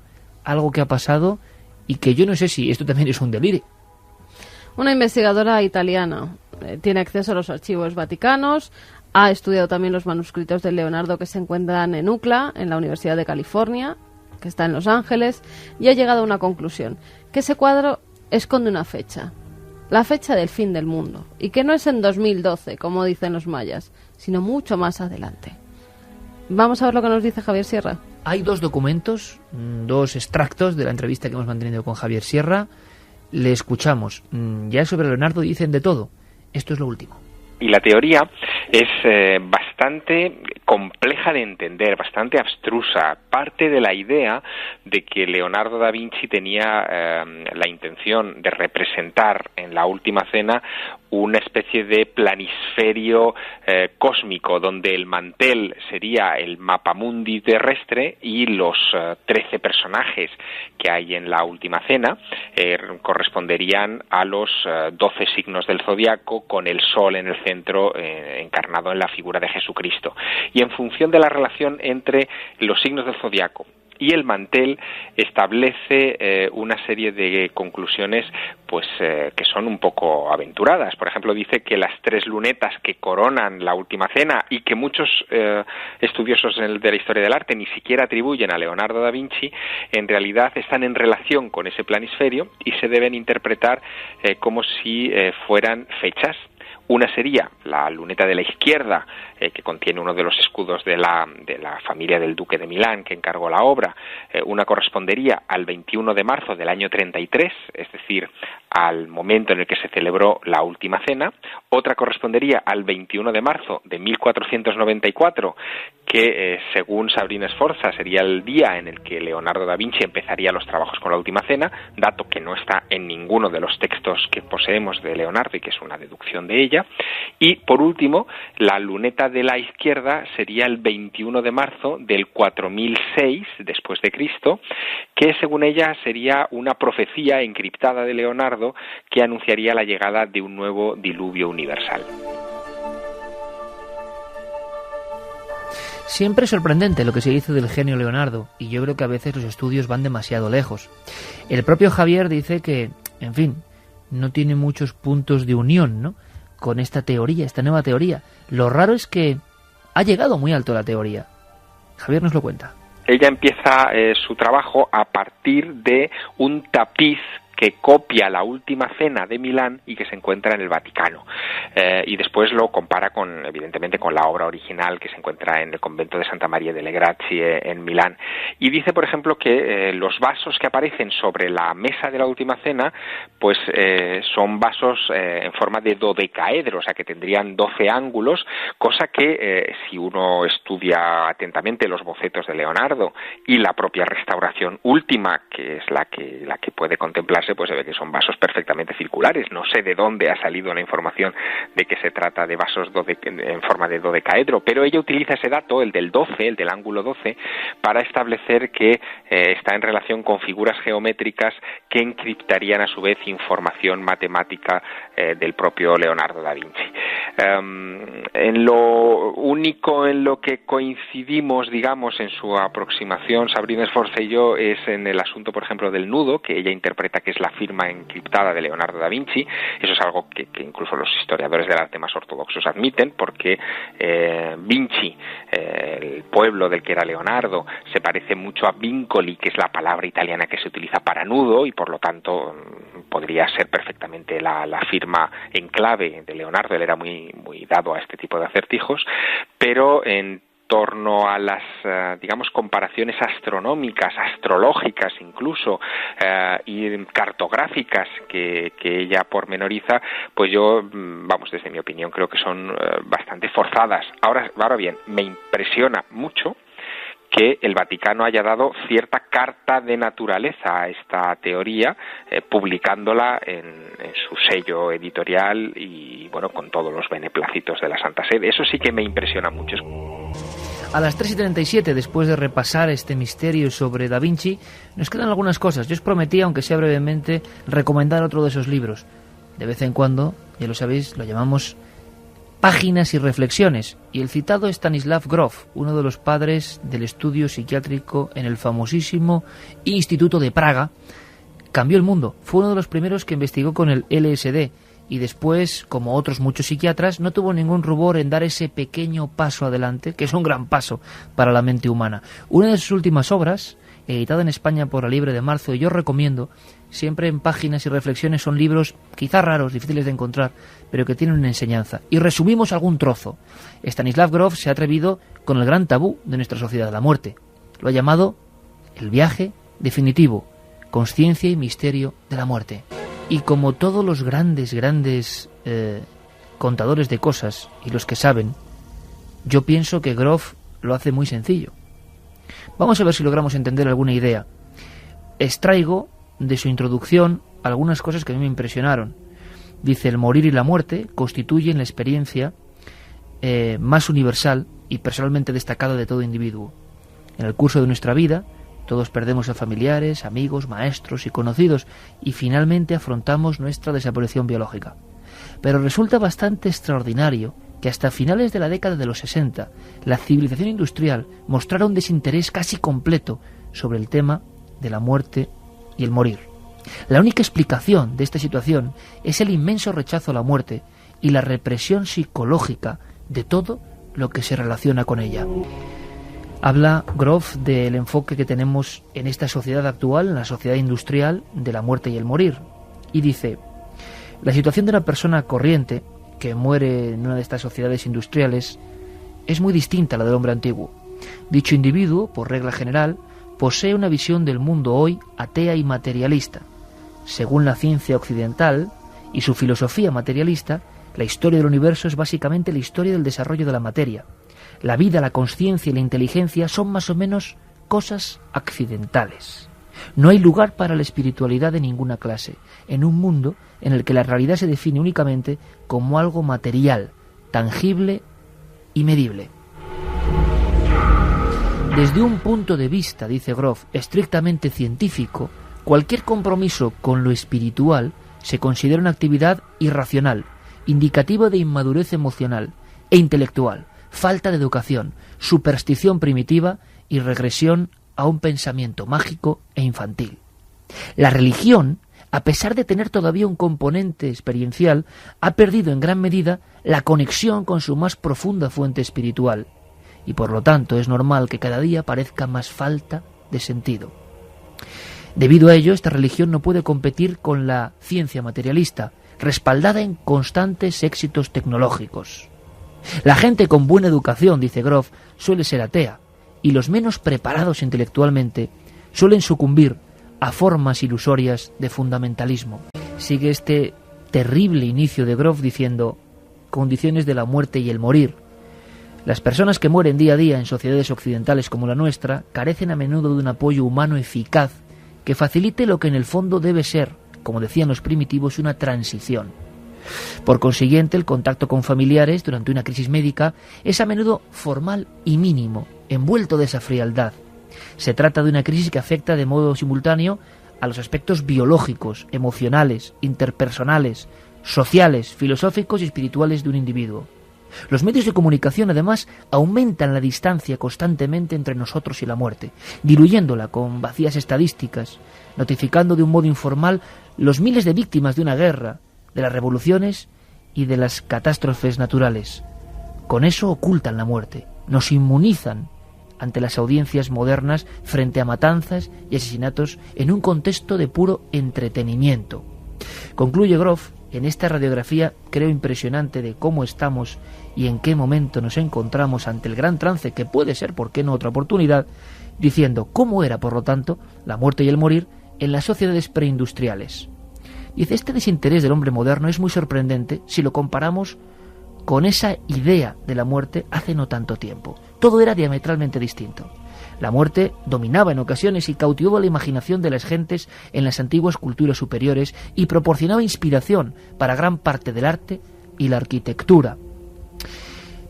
Speaker 2: algo que ha pasado y que yo no sé si esto también es un delirio.
Speaker 3: Una investigadora italiana tiene acceso a los archivos vaticanos, ha estudiado también los manuscritos de Leonardo que se encuentran en UCLA, en la Universidad de California, que está en Los Ángeles, y ha llegado a una conclusión, que ese cuadro esconde una fecha, la fecha del fin del mundo, y que no es en 2012, como dicen los mayas, sino mucho más adelante. Vamos a ver lo que nos dice Javier Sierra.
Speaker 2: Hay dos documentos, dos extractos de la entrevista que hemos mantenido con Javier Sierra. Le escuchamos. Ya sobre Leonardo dicen de todo. Esto es lo último.
Speaker 8: Y la teoría es bastante compleja de entender, bastante abstrusa. Parte de la idea de que Leonardo da Vinci tenía la intención de representar en la Última Cena una especie de planisferio cósmico, donde el mantel sería el mapamundi terrestre y los 13 personajes que hay en la Última Cena corresponderían a los 12 signos del zodiaco, con el sol en el centro encarnado en la figura de Jesucristo. Y en función de la relación entre los signos del zodiaco y el mantel establece una serie de conclusiones pues que son un poco aventuradas. Por ejemplo, dice que las 3 lunetas que coronan la Última Cena y que muchos estudiosos de la historia del arte ni siquiera atribuyen a Leonardo da Vinci, en realidad están en relación con ese planisferio y se deben interpretar como si fueran fechas. Una sería la luneta de la izquierda, que contiene uno de los escudos de la familia del duque de Milán que encargó la obra. Una correspondería al 21 de marzo del año 33, es decir, al momento en el que se celebró la Última Cena. Otra correspondería al 21 de marzo de 1494, que según Sabrina Sforza sería el día en el que Leonardo da Vinci empezaría los trabajos con la Última Cena, dato que no está en ninguno de los textos que poseemos de Leonardo y que es una deducción de ella. Y por último, la luneta de la izquierda sería el 21 de marzo del 4006 después de Cristo, que según ella sería una profecía encriptada de Leonardo que anunciaría la llegada de un nuevo diluvio universal.
Speaker 2: Siempre es sorprendente lo que se dice del genio Leonardo, y yo creo que a veces los estudios van demasiado lejos. El propio Javier dice que, en fin, no tiene muchos puntos de unión, ¿no?, con esta teoría, esta nueva teoría. Lo raro es que ha llegado muy alto la teoría. Javier nos lo cuenta.
Speaker 8: Ella empieza su trabajo a partir de un tapiz que copia la Última Cena de Milán y que se encuentra en el Vaticano. Y después lo compara evidentemente con la obra original que se encuentra en el convento de Santa María delle Grazie en Milán. Y dice, por ejemplo, que los vasos que aparecen sobre la mesa de la Última Cena pues son vasos en forma de dodecaedro, o sea que tendrían 12 ángulos, cosa que si uno estudia atentamente los bocetos de Leonardo y la propia restauración última, que es la que puede contemplarse, pues se ve que son vasos perfectamente circulares. No sé de dónde ha salido la información de que se trata de vasos en forma de dodecaedro, pero ella utiliza ese dato, el del 12, el del ángulo 12, para establecer que está en relación con figuras geométricas que encriptarían a su vez información matemática del propio Leonardo da Vinci. En lo único en lo que coincidimos, digamos, en su aproximación, Sabrina Sforza y yo, es en el asunto, por ejemplo, del nudo, que ella interpreta que es es la firma encriptada de Leonardo da Vinci. Eso es algo que incluso los historiadores del arte más ortodoxos admiten, porque Vinci, el pueblo del que era Leonardo, se parece mucho a vincoli, que es la palabra italiana que se utiliza para nudo, y por lo tanto podría ser perfectamente la firma en clave de Leonardo. Él era muy dado a este tipo de acertijos, pero en torno a las, digamos, comparaciones astronómicas, astrológicas incluso, y cartográficas que ella pormenoriza, pues yo, desde mi opinión, creo que son bastante forzadas. Ahora bien, me impresiona mucho que el Vaticano haya dado cierta carta de naturaleza a esta teoría, publicándola en su sello editorial y, con todos los beneplácitos de la Santa Sede. Eso sí que me impresiona mucho.
Speaker 2: A las 3:37, después de repasar este misterio sobre Da Vinci, nos quedan algunas cosas. Yo os prometí, aunque sea brevemente, recomendar otro de esos libros. De vez en cuando, ya lo sabéis, lo llamamos Páginas y reflexiones, y el citado Stanislav Grof, uno de los padres del estudio psiquiátrico en el famosísimo Instituto de Praga, cambió el mundo. Fue uno de los primeros que investigó con el LSD, y después, como otros muchos psiquiatras, no tuvo ningún rubor en dar ese pequeño paso adelante, que es un gran paso para la mente humana. Una de sus últimas obras, editada en España por La Libre de Marzo, y yo recomiendo, siempre en Páginas y reflexiones, son libros quizás raros, difíciles de encontrar, pero que tienen una enseñanza. Y resumimos algún trozo. Stanislav Grof se ha atrevido con el gran tabú de nuestra sociedad, la muerte. Lo ha llamado el viaje definitivo, conciencia y misterio de la muerte. Y como todos los grandes contadores de cosas, y los que saben, yo pienso que Grof lo hace muy sencillo. Vamos a ver si logramos entender alguna idea. Extraigo de su introducción algunas cosas que a mí me impresionaron. Dice: el morir y la muerte constituyen la experiencia más universal y personalmente destacada de todo individuo. En el curso de nuestra vida, todos perdemos a familiares, amigos, maestros y conocidos, y finalmente afrontamos nuestra desaparición biológica. Pero resulta bastante extraordinario que hasta finales de la década de los 60, la civilización industrial mostrara un desinterés casi completo sobre el tema de la muerte y el morir. La única explicación de esta situación es el inmenso rechazo a la muerte y la represión psicológica de todo lo que se relaciona con ella. Habla Grof del enfoque que tenemos en esta sociedad actual, en la sociedad industrial, de la muerte y el morir. Y dice: la situación de una persona corriente que muere en una de estas sociedades industriales es muy distinta a la del hombre antiguo. Dicho individuo, por regla general, posee una visión del mundo hoy atea y materialista. Según la ciencia occidental y su filosofía materialista, la historia del universo es básicamente la historia del desarrollo de la materia. La vida, la consciencia y la inteligencia son más o menos cosas accidentales. No hay lugar para la espiritualidad de ninguna clase, en un mundo en el que la realidad se define únicamente como algo material, tangible y medible. Desde un punto de vista, dice Grof, estrictamente científico, cualquier compromiso con lo espiritual se considera una actividad irracional, indicativa de inmadurez emocional e intelectual, falta de educación, superstición primitiva y regresión a un pensamiento mágico e infantil. La religión, a pesar de tener todavía un componente experiencial, ha perdido en gran medida la conexión con su más profunda fuente espiritual, y por lo tanto es normal que cada día parezca más falta de sentido. Debido a ello, esta religión no puede competir con la ciencia materialista, respaldada en constantes éxitos tecnológicos. La gente con buena educación, dice Grof, suele ser atea, y los menos preparados intelectualmente suelen sucumbir a formas ilusorias de fundamentalismo. Sigue este terrible inicio de Grof diciendo: condiciones de la muerte y el morir. Las personas que mueren día a día en sociedades occidentales como la nuestra carecen a menudo de un apoyo humano eficaz que facilite lo que en el fondo debe ser, como decían los primitivos, una transición. Por consiguiente, el contacto con familiares durante una crisis médica es a menudo formal y mínimo, envuelto de esa frialdad. Se trata de una crisis que afecta de modo simultáneo a los aspectos biológicos, emocionales, interpersonales, sociales, filosóficos y espirituales de un individuo. Los medios de comunicación, además, aumentan la distancia constantemente entre nosotros y la muerte, diluyéndola con vacías estadísticas, notificando de un modo informal los miles de víctimas de una guerra, de las revoluciones y de las catástrofes naturales. Con eso ocultan la muerte, nos inmunizan ante las audiencias modernas frente a matanzas y asesinatos en un contexto de puro entretenimiento. Concluye Grof en esta radiografía, creo, impresionante de cómo estamos y en qué momento nos encontramos ante el gran trance que puede ser, ¿por qué no, otra oportunidad?, diciendo cómo era, por lo tanto, la muerte y el morir en las sociedades preindustriales. Dice, este desinterés del hombre moderno es muy sorprendente si lo comparamos con esa idea de la muerte hace no tanto tiempo. Todo era diametralmente distinto. La muerte dominaba en ocasiones y cautivaba la imaginación de las gentes en las antiguas culturas superiores y proporcionaba inspiración para gran parte del arte y la arquitectura.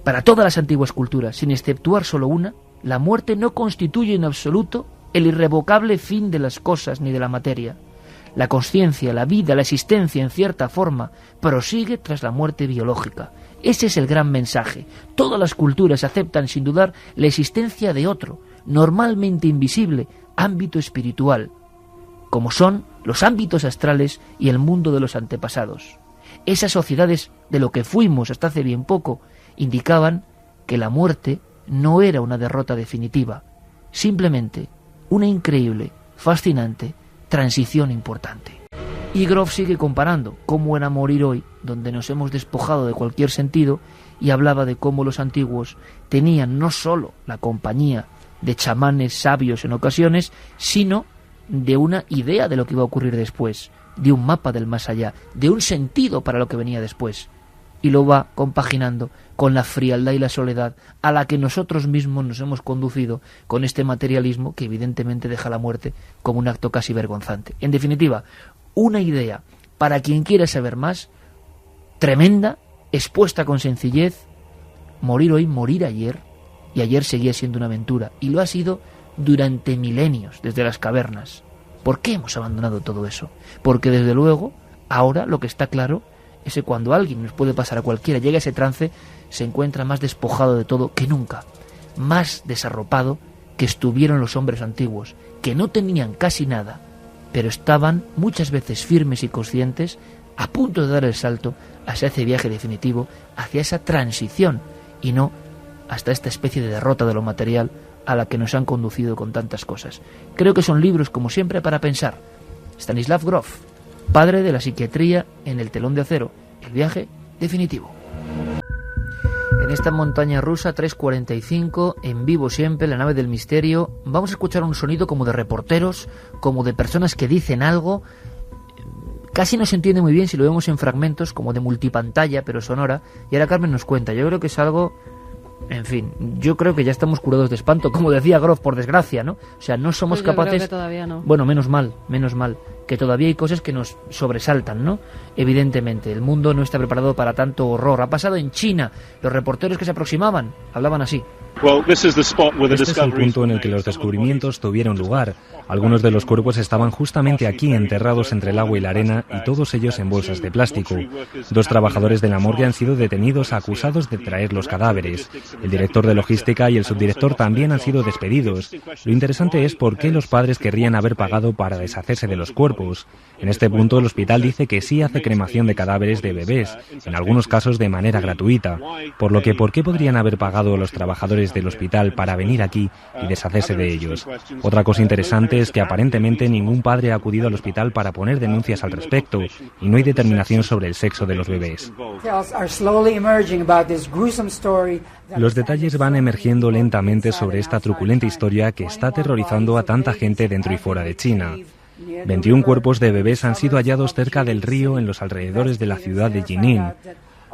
Speaker 2: Para todas las antiguas culturas, sin exceptuar solo una, la muerte no constituye en absoluto el irrevocable fin de las cosas ni de la materia. La consciencia, la vida, la existencia, en cierta forma, prosigue tras la muerte biológica. Ese es el gran mensaje. Todas las culturas aceptan sin dudar la existencia de otro, normalmente invisible, ámbito espiritual, como son los ámbitos astrales y el mundo de los antepasados. Esas sociedades de lo que fuimos hasta hace bien poco indicaban que la muerte no era una derrota definitiva, simplemente una increíble, fascinante transición importante. Y Grof sigue comparando cómo era morir hoy, donde nos hemos despojado de cualquier sentido, y hablaba de cómo los antiguos tenían no solo la compañía de chamanes sabios en ocasiones, sino de una idea de lo que iba a ocurrir después, de un mapa del más allá, de un sentido para lo que venía después. Y lo va compaginando con la frialdad y la soledad a la que nosotros mismos nos hemos conducido con este materialismo que evidentemente deja la muerte como un acto casi vergonzante. En definitiva, una idea, para quien quiera saber más, tremenda, expuesta con sencillez, morir hoy, morir ayer, y ayer seguía siendo una aventura, y lo ha sido durante milenios, desde las cavernas. ¿Por qué hemos abandonado todo eso? Porque desde luego, ahora lo que está claro es que cuando alguien, nos puede pasar a cualquiera, llega a ese trance, se encuentra más despojado de todo que nunca, más desarropado que estuvieron los hombres antiguos, que no tenían casi nada, pero estaban muchas veces firmes y conscientes, a punto de dar el salto hacia ese viaje definitivo, hacia esa transición, y no hasta esta especie de derrota de lo material a la que nos han conducido con tantas cosas. Creo que son libros, como siempre, para pensar. Stanislav Grof, padre de la psiquiatría en El telón de acero, el viaje definitivo. En esta montaña rusa 3:45, en vivo siempre, la nave del misterio, vamos a escuchar un sonido como de reporteros, como de personas que dicen algo. Casi no se entiende muy bien si lo vemos en fragmentos, como de multipantalla, pero sonora. Y ahora Carmen nos cuenta. Yo creo que es algo... En fin, yo creo que ya estamos curados de espanto, como decía Grof, por desgracia, ¿no? O sea, no somos capaces...
Speaker 3: Creo que todavía no.
Speaker 2: Bueno, menos mal, que todavía hay cosas que nos sobresaltan, ¿no? Evidentemente, el mundo no está preparado para tanto horror. Ha pasado en China, los reporteros que se aproximaban hablaban así.
Speaker 9: Este es el punto en el que los descubrimientos tuvieron lugar. Algunos de los cuerpos estaban justamente aquí, enterrados entre el agua y la arena, y todos ellos en bolsas de plástico. 2 trabajadores de la morgue han sido detenidos acusados de traer los cadáveres. El director de logística y el subdirector también han sido despedidos. Lo interesante es por qué los padres querrían haber pagado para deshacerse de los cuerpos. En este punto, el hospital dice que sí hace cremación de cadáveres de bebés, en algunos casos de manera gratuita. Por lo que, ¿por qué podrían haber pagado los trabajadores del hospital para venir aquí y deshacerse de ellos? Otra cosa interesante es que aparentemente ningún padre ha acudido al hospital para poner denuncias al respecto, y no hay determinación sobre el sexo de los bebés. Los detalles van emergiendo lentamente sobre esta truculenta historia que está aterrorizando a tanta gente dentro y fuera de China. 21 cuerpos de bebés han sido hallados cerca del río en los alrededores de la ciudad de Jining.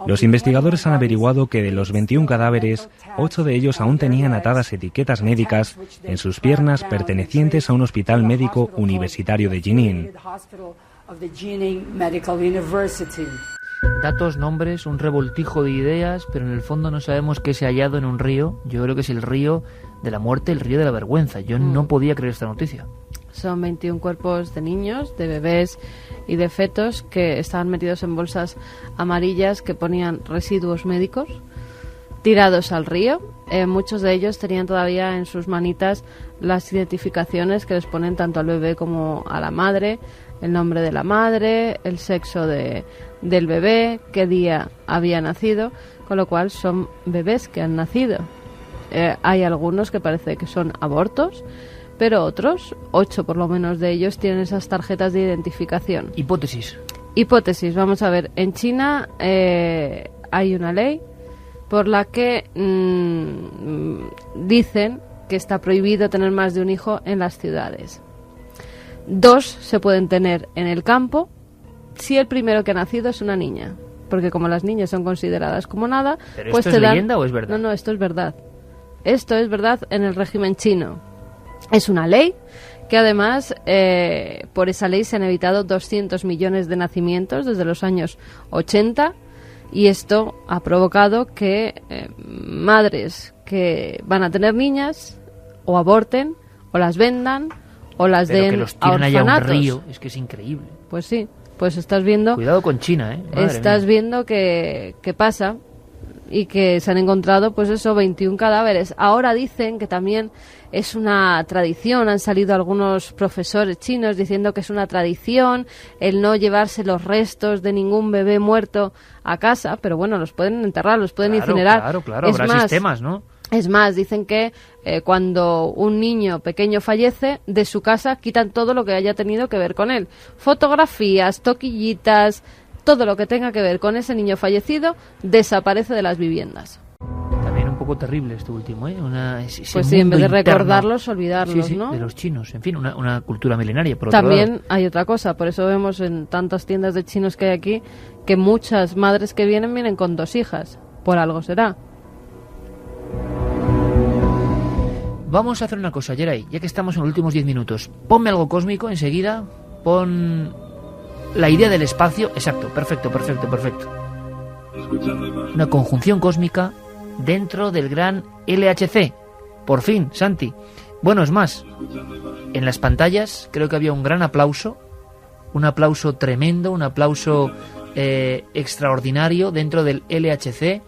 Speaker 9: Los investigadores han averiguado que de los 21 cadáveres, 8 de ellos aún tenían atadas etiquetas médicas en sus piernas pertenecientes a un hospital médico universitario de Jining.
Speaker 2: Datos, nombres, un revoltijo de ideas, pero en el fondo no sabemos qué se ha hallado en un río. Yo creo que es el río de la muerte, el río de la vergüenza. Yo no podía creer esta noticia.
Speaker 3: Son 21 cuerpos de niños, de bebés y de fetos que estaban metidos en bolsas amarillas que ponían residuos médicos. tirados al río. Muchos de ellos tenían todavía en sus manitas las identificaciones que les ponen tanto al bebé como a la madre, el nombre de la madre, el sexo del bebé, qué día había nacido, con lo cual son bebés que han nacido. Hay algunos que parece que son abortos, pero otros, 8 por lo menos de ellos, tienen esas tarjetas de identificación.
Speaker 2: Hipótesis,
Speaker 3: vamos a ver, en China hay una ley por la que dicen que está prohibido tener más de un hijo en las ciudades. 2 se pueden tener en el campo si el primero que ha nacido es una niña, porque como las niñas son consideradas como nada,
Speaker 2: ¿pero
Speaker 3: pues
Speaker 2: esto
Speaker 3: te
Speaker 2: es leyenda o es verdad?
Speaker 3: No, esto es verdad. Esto es verdad en el régimen chino. Es una ley que además por esa ley se han evitado 200 millones de nacimientos desde los años 80, y esto ha provocado que madres que van a tener niñas o aborten o las vendan o las
Speaker 2: Pero
Speaker 3: den
Speaker 2: que los
Speaker 3: a
Speaker 2: tiren allá a un
Speaker 3: orfanatos.
Speaker 2: río, es que es increíble.
Speaker 3: Pues sí, pues estás viendo.
Speaker 2: Cuidado con China, Madre
Speaker 3: Estás
Speaker 2: mía.
Speaker 3: viendo que pasa y que se han encontrado, pues eso, 21 cadáveres. Ahora dicen que también es una tradición, han salido algunos profesores chinos diciendo que es una tradición el no llevarse los restos de ningún bebé muerto a casa, pero bueno, los pueden enterrar, los pueden incinerar.
Speaker 2: Claro,
Speaker 3: Es
Speaker 2: habrá
Speaker 3: más,
Speaker 2: sistemas, ¿no?
Speaker 3: Es más, dicen que cuando un niño pequeño fallece, de su casa quitan todo lo que haya tenido que ver con él. Fotografías, toquillitas, todo lo que tenga que ver con ese niño fallecido desaparece de las viviendas.
Speaker 2: También un poco terrible esto último, ese
Speaker 3: Pues sí, en vez de
Speaker 2: mundo interno.
Speaker 3: recordarlos, olvidarlos,
Speaker 2: Sí,
Speaker 3: ¿no?
Speaker 2: de los chinos. En fin, una cultura milenaria, por otro
Speaker 3: También
Speaker 2: lado.
Speaker 3: hay otra cosa, por eso vemos en tantas tiendas de chinos que hay aquí que muchas madres que vienen con 2 hijas. Por algo será.
Speaker 2: Vamos a hacer una cosa, Geray, ya que estamos en los últimos 10 minutos. Ponme algo cósmico enseguida. Pon la idea del espacio. Exacto, perfecto. Una conjunción cósmica dentro del gran LHC. Por fin, Santi. Bueno, es más, en las pantallas creo que había un gran aplauso. Un aplauso tremendo, un aplauso extraordinario dentro del LHC.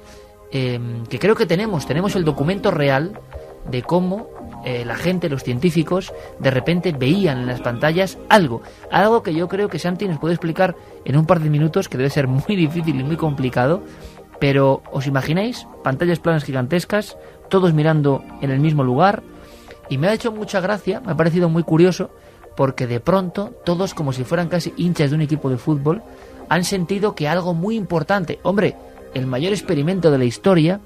Speaker 2: Que creo que tenemos el documento real de cómo la gente, los científicos, de repente veían en las pantallas algo que yo creo que Santi nos puede explicar en un par de minutos, que debe ser muy difícil y muy complicado, pero ¿os imagináis? Pantallas planas gigantescas, todos mirando en el mismo lugar, y me ha hecho mucha gracia, me ha parecido muy curioso, porque de pronto todos, como si fueran casi hinchas de un equipo de fútbol, han sentido que algo muy importante, hombre, el mayor experimento de la historia,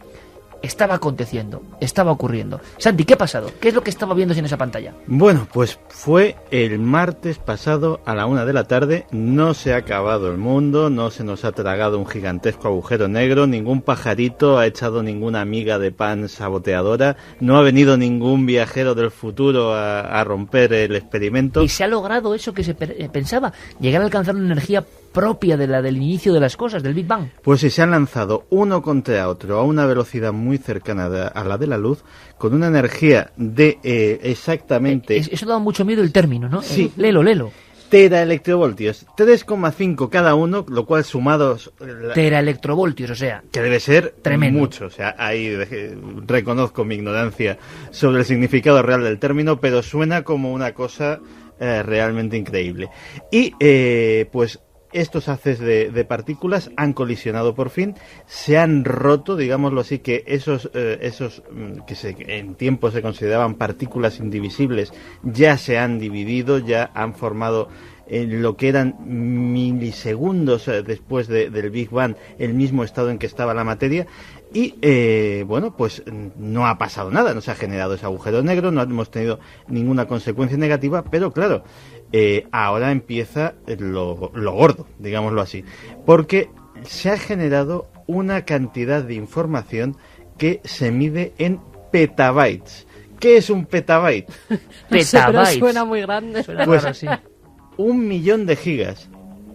Speaker 2: estaba aconteciendo, estaba ocurriendo. Santi, ¿qué ha pasado? ¿Qué es lo que estaba viendo en esa pantalla?
Speaker 4: Bueno, pues fue el martes pasado a la 1 de la tarde. No se ha acabado el mundo, no se nos ha tragado un gigantesco agujero negro, ningún pajarito ha echado ninguna miga de pan saboteadora, no ha venido ningún viajero del futuro a romper el experimento.
Speaker 2: Y se ha logrado eso que se pensaba, llegar a alcanzar una energía propia de la del inicio de las cosas, del Big Bang.
Speaker 4: Pues sí, se han lanzado uno contra otro a una velocidad muy cercana a la de la luz, con una energía de exactamente...
Speaker 2: Eso da mucho miedo el término, ¿no?
Speaker 4: Sí.
Speaker 2: Lelo.
Speaker 4: Teraelectrovoltios, 3,5 cada uno, lo cual sumados...
Speaker 2: Teraelectrovoltios, o sea...
Speaker 4: Que debe ser
Speaker 2: tremendo.
Speaker 4: Mucho, o sea, ahí reconozco mi ignorancia sobre el significado real del término, pero suena como una cosa realmente increíble. Y pues estos haces de partículas han colisionado por fin, se han roto, digámoslo así, que esos que en tiempo se consideraban partículas indivisibles ya se han dividido, ya han formado en lo que eran milisegundos después del Big Bang el mismo estado en que estaba la materia. Y bueno, pues no ha pasado nada, no se ha generado ese agujero negro, no hemos tenido ninguna consecuencia negativa, pero claro, ahora empieza lo gordo, digámoslo así, porque se ha generado una cantidad de información que se mide en petabytes. ¿Qué es un petabyte?
Speaker 2: Petabytes.
Speaker 3: Suena muy grande.
Speaker 2: Suena
Speaker 4: pues
Speaker 2: raro, sí.
Speaker 4: 1 millón de gigas.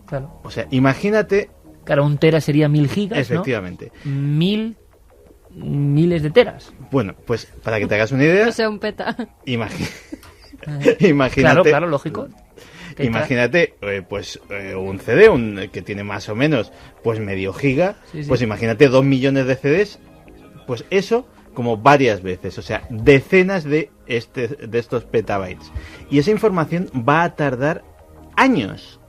Speaker 2: Claro.
Speaker 4: O sea, imagínate.
Speaker 2: Claro, un tera sería 1000 gigas,
Speaker 4: Efectivamente.
Speaker 2: ¿no? Miles de teras.
Speaker 4: Bueno, pues para que te hagas una idea,
Speaker 3: O sea, un peta.
Speaker 4: imagínate.
Speaker 2: Claro, lógico.
Speaker 4: Imagínate, pues un CD que tiene más o menos pues medio giga,
Speaker 2: Sí.
Speaker 4: pues imagínate 2 millones de CDs Pues eso como varias veces, o sea, decenas de estos petabytes. Y esa información va a tardar años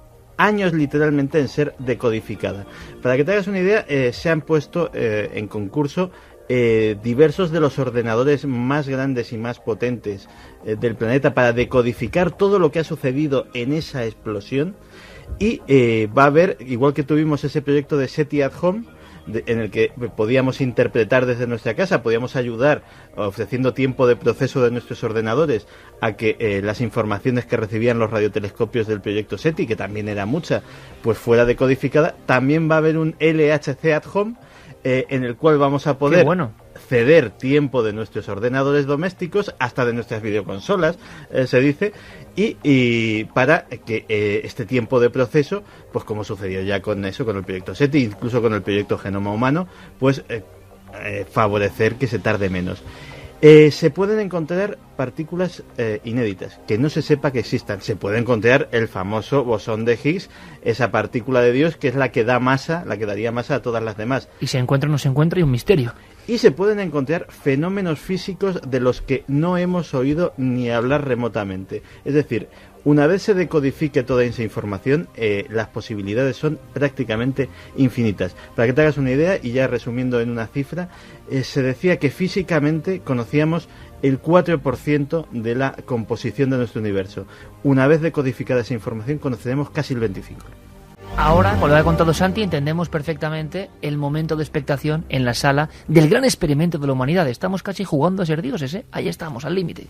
Speaker 4: literalmente en ser decodificada. Para que te hagas una idea, se han puesto en concurso diversos de los ordenadores más grandes y más potentes del planeta para decodificar todo lo que ha sucedido en esa explosión. Y va a haber, igual que tuvimos ese proyecto de SETI at Home, en el que podíamos interpretar desde nuestra casa, podíamos ayudar ofreciendo tiempo de proceso de nuestros ordenadores a que las informaciones que recibían los radiotelescopios del proyecto SETI, que también era mucha, pues fuera decodificada. También va a haber un LHC at Home, en el cual vamos a poder ceder tiempo de nuestros ordenadores domésticos, hasta de nuestras videoconsolas, se dice, y para que este tiempo de proceso, pues como sucedió ya con el proyecto SETI, incluso con el proyecto Genoma Humano, pues favorecer que se tarde menos. Se pueden encontrar partículas inéditas, que no se sepa que existan. Se puede encontrar el famoso bosón de Higgs, esa partícula de Dios que es la que da masa, la que daría masa a todas las demás.
Speaker 2: Y se encuentra o no se encuentra, y un misterio.
Speaker 4: Y se pueden encontrar fenómenos físicos de los que no hemos oído ni hablar remotamente. Es decir, una vez se decodifique toda esa información, las posibilidades son prácticamente infinitas. Para que te hagas una idea, y ya resumiendo en una cifra, se decía que físicamente conocíamos el 4% de la composición de nuestro universo. Una vez decodificada esa información, conoceremos casi el 25%.
Speaker 2: Ahora, con lo que ha contado Santi, entendemos perfectamente el momento de expectación en la sala del gran experimento de la humanidad. Estamos casi jugando a ser dioses, ¿eh? Ahí estamos, al límite.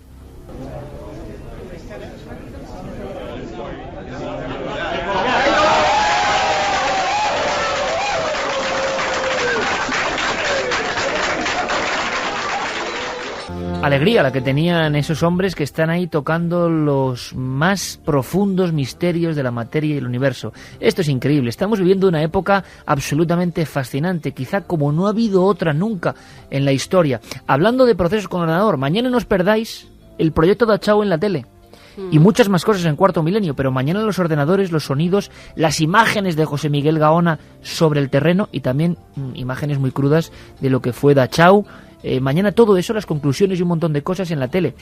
Speaker 2: Alegría la que tenían esos hombres que están ahí tocando los más profundos misterios de la materia y el universo. Esto es increíble, estamos viviendo una época absolutamente fascinante, quizá como no ha habido otra nunca en la historia. Hablando de procesos con ordenador, mañana no os perdáis el proyecto Dachau en la tele. Y muchas más cosas en Cuarto Milenio, pero mañana los ordenadores, los sonidos, las imágenes de José Miguel Gaona sobre el terreno y también imágenes muy crudas de lo que fue Dachau. Mañana todo eso, las conclusiones y un montón de cosas en la tele.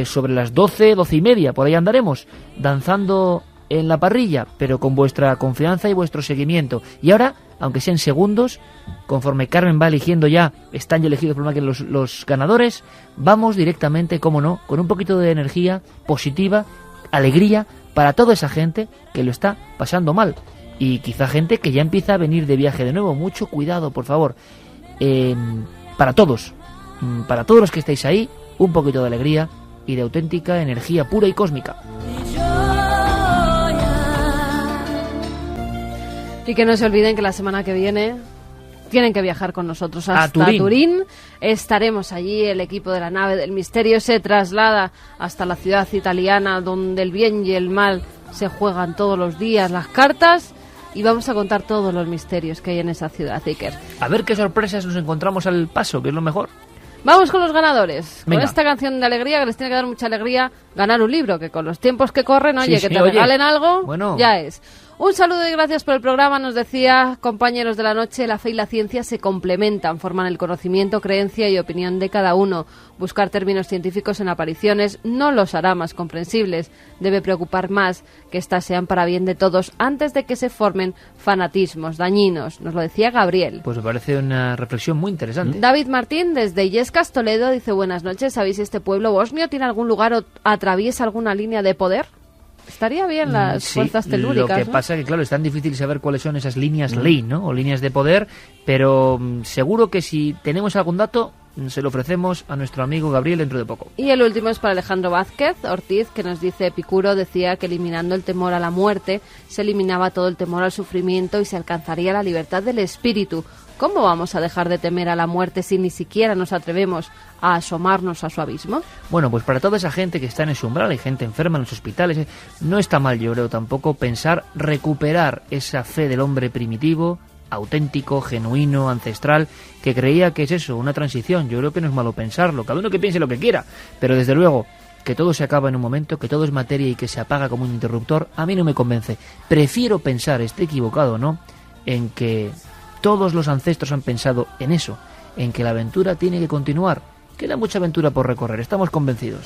Speaker 2: Sobre las 12 y media, por ahí andaremos, danzando en la parrilla, pero con vuestra confianza y vuestro seguimiento. Y ahora, aunque sean segundos, conforme Carmen va eligiendo ya, están ya elegidos por máquina los ganadores, vamos directamente, como no, con un poquito de energía positiva, alegría, para toda esa gente que lo está pasando mal. Y quizá gente que ya empieza a venir de viaje de nuevo. Mucho cuidado, por favor. Para todos los que estáis ahí, un poquito de alegría y de auténtica energía pura y cósmica.
Speaker 3: Y que no se olviden que la semana que viene tienen que viajar con nosotros hasta Turín. Estaremos allí, el equipo de la nave del misterio se traslada hasta la ciudad italiana donde el bien y el mal se juegan todos los días las cartas. Y vamos a contar todos los misterios que hay en esa ciudad, Iker.
Speaker 2: A ver qué sorpresas nos encontramos al paso, que es lo mejor.
Speaker 3: Vamos con los ganadores.
Speaker 2: Venga.
Speaker 3: Con esta canción de alegría, que les tiene que dar mucha alegría ganar un libro, que con los tiempos que corren, oye, que te regalen algo, bueno, ya es. Un saludo y gracias por el programa. Nos decía, compañeros de la noche, la fe y la ciencia se complementan, forman el conocimiento, creencia y opinión de cada uno. Buscar términos científicos en apariciones no los hará más comprensibles. Debe preocupar más que éstas sean para bien de todos antes de que se formen fanatismos dañinos. Nos lo decía Gabriel.
Speaker 2: Pues me parece una reflexión muy interesante.
Speaker 3: David Martín, desde Illescas, Toledo, dice: buenas noches. ¿Sabéis si este pueblo bosnio tiene algún lugar o atraviesa alguna línea de poder? Estaría bien las fuerzas telúricas,
Speaker 2: lo que
Speaker 3: ¿no?
Speaker 2: pasa es que, claro, es tan difícil saber cuáles son esas líneas ley, ¿no? O líneas de poder, pero seguro que si tenemos algún dato, se lo ofrecemos a nuestro amigo Gabriel dentro de poco.
Speaker 3: Y el último es para Alejandro Vázquez Ortiz, que nos dice: Epicuro decía que eliminando el temor a la muerte, se eliminaba todo el temor al sufrimiento y se alcanzaría la libertad del espíritu. ¿Cómo vamos a dejar de temer a la muerte si ni siquiera nos atrevemos a asomarnos a su abismo?
Speaker 2: Bueno, pues para toda esa gente que está en ese umbral, hay gente enferma en los hospitales, no está mal, yo creo, tampoco pensar recuperar esa fe del hombre primitivo, auténtico, genuino, ancestral, que creía que es eso, una transición. Yo creo que no es malo pensarlo, cada uno que piense lo que quiera, pero desde luego que todo se acaba en un momento, que todo es materia y que se apaga como un interruptor, a mí no me convence. Prefiero pensar, esté equivocado o no, en que todos los ancestros han pensado en eso, en que la aventura tiene que continuar. Queda mucha aventura por recorrer, estamos convencidos.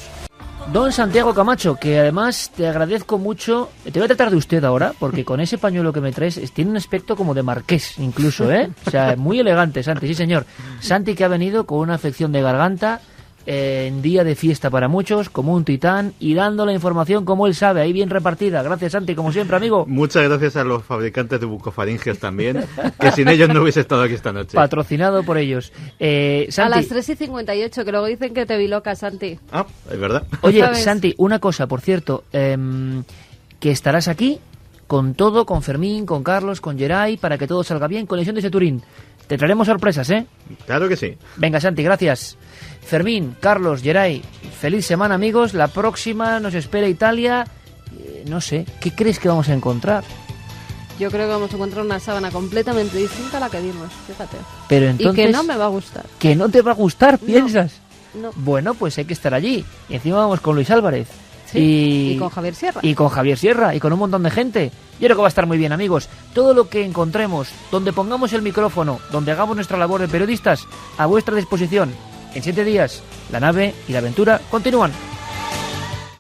Speaker 2: Don Santiago Camacho, que además te agradezco mucho. Te voy a tratar de usted ahora, porque con ese pañuelo que me traes tiene un aspecto como de marqués, incluso, ¿eh? O sea, muy elegante, Santi, sí señor. Santi, que ha venido con una afección de garganta, en día de fiesta para muchos, como un titán, y dando la información como él sabe, ahí bien repartida. Gracias, Santi, como siempre, amigo.
Speaker 4: Muchas gracias a los fabricantes de bucofaringeos también, que sin ellos no hubiese estado aquí esta noche.
Speaker 2: Patrocinado por ellos. Santi,
Speaker 3: a las 3:58, que luego dicen que te vi loca, Santi.
Speaker 4: Ah, es verdad.
Speaker 2: Oye,
Speaker 3: ¿sabes?
Speaker 2: Santi, una cosa, por cierto, que estarás aquí con todo, con Fermín, con Carlos, con Geray, para que todo salga bien, con la edición de ese Turín. Te traeremos sorpresas, ¿eh?
Speaker 4: Claro que sí.
Speaker 2: Venga, Santi, gracias. Fermín, Carlos, Geray, feliz semana, amigos. La próxima nos espera Italia. No sé, ¿qué crees que vamos a encontrar?
Speaker 3: Yo creo que vamos a encontrar una sábana completamente distinta a la que vimos, fíjate.
Speaker 2: Pero entonces,
Speaker 3: y que no me va a gustar.
Speaker 2: ¿Que no te va a gustar, piensas?
Speaker 3: No.
Speaker 2: Bueno, pues hay que estar allí. Y encima vamos con Luis Álvarez.
Speaker 3: Sí, y con Javier Sierra.
Speaker 2: Y con Javier Sierra, y con un montón de gente. Yo creo que va a estar muy bien, amigos. Todo lo que encontremos, donde pongamos el micrófono, donde hagamos nuestra labor de periodistas, a vuestra disposición. En 7 días, la nave y la aventura continúan.